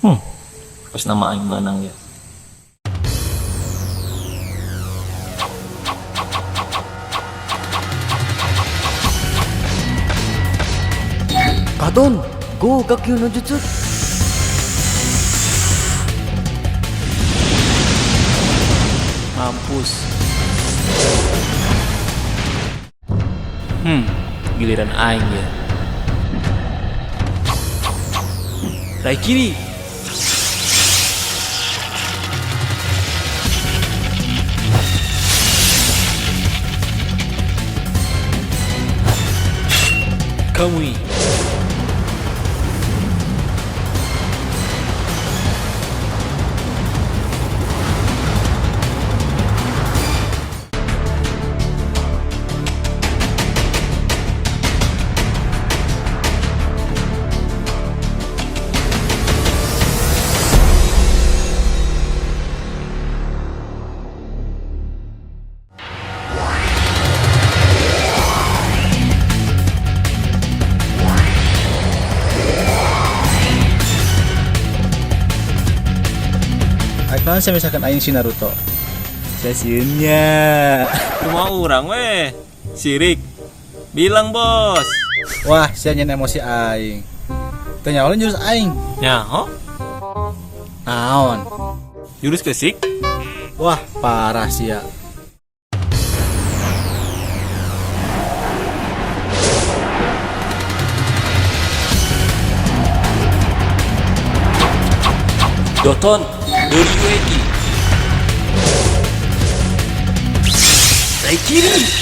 Hmm, pas nama aing menang ya. Katon, go Kakyu no Jutsu. Mampus. Giliran aing ya. Raikiri. Kamui. Ayo saya misalkan aing si Naruto. Saya sieunnya. Rumah orang weh. Sirik. Bilang bos. Wah, sia nyen emosi aing. Tanya ulun jurus aing. Nyaho. Naon? Jurus kesik. Wah, parah sia. Doton. Doryueki. Raikiri.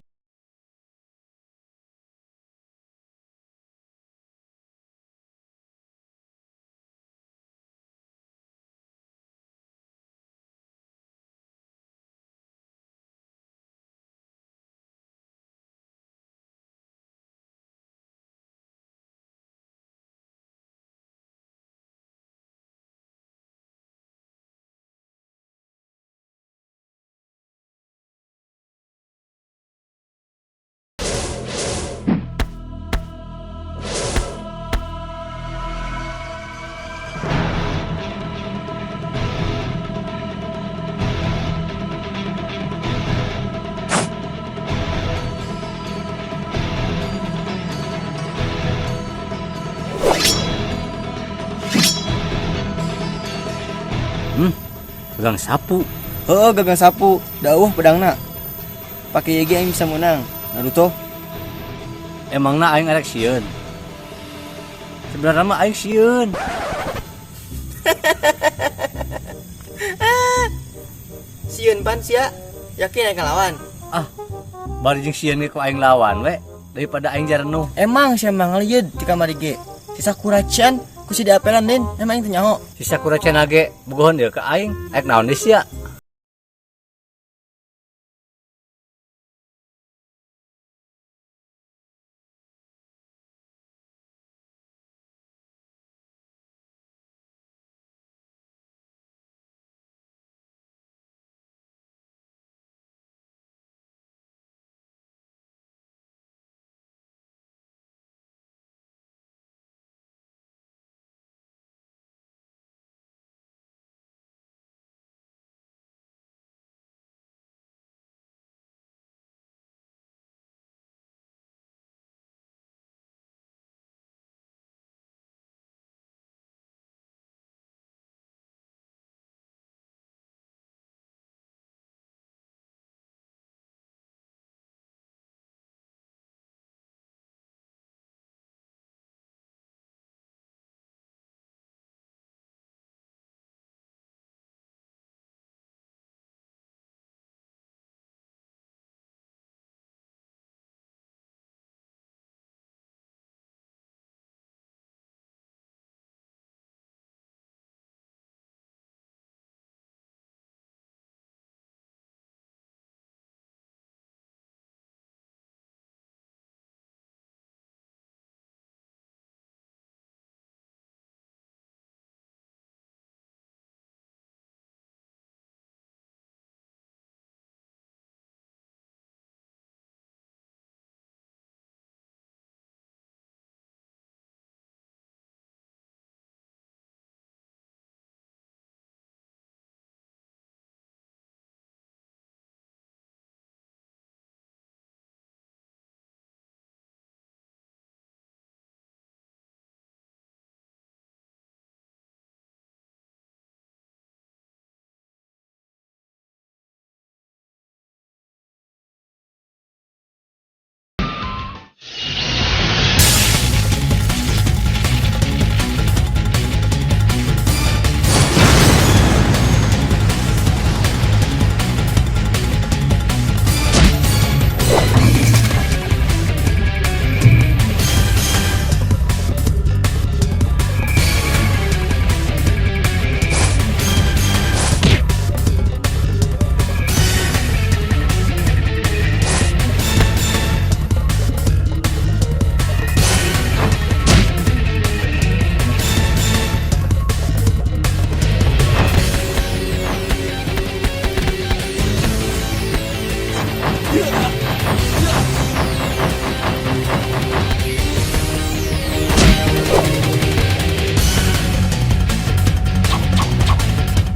Pegang sapu. Oh, gagang sapu. Dauh pedangna. Pakai Yagi aing bisa menang. Naruto. Emangna aing arek sieun. Sebenarnya mah aing sieun. Sieun pan sia. Yakin aing lawan. Bari jeung sieun ge ku aing lawan we daripada aing jarenu. Emang sia mah ngalieu di kamari ge. Si Sakura-chan ku si diapelan den. Emang aing teu nyaho. Si Sakura Chan ge bogohon deui ka aing. Aek naon deui sia?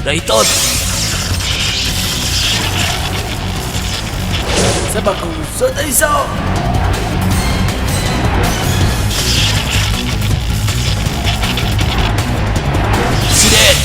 Daitot. Sebab kau usut dari so. Sidet.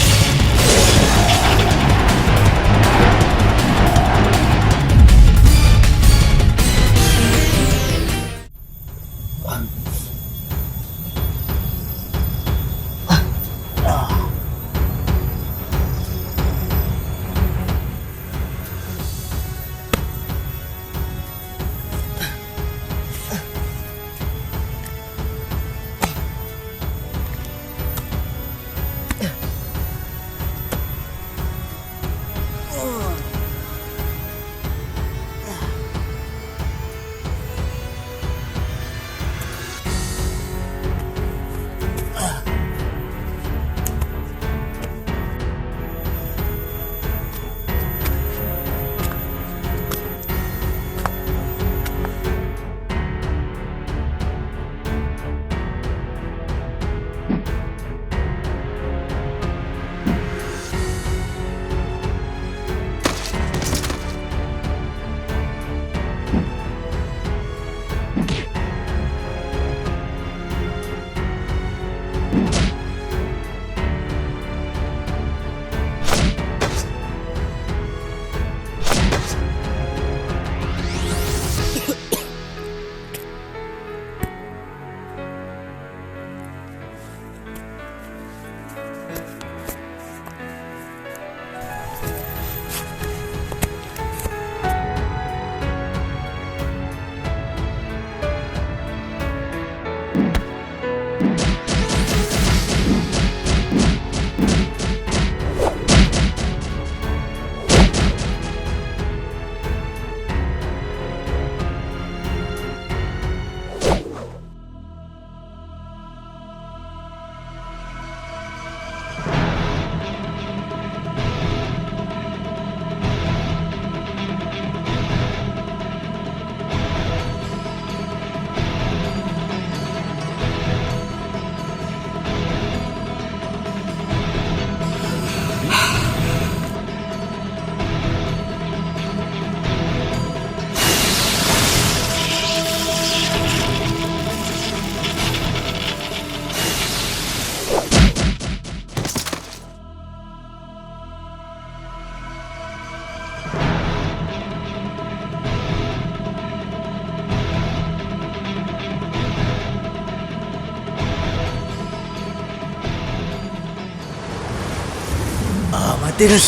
Mati Ras.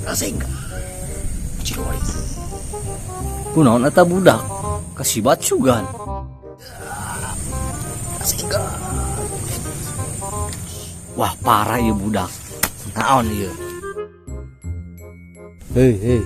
Rasain ka. Cirolis. Kunaon ata budak? Kasibat sugan. Rasain ka. Wah, parah ieu budak. Naon ieu? Hei,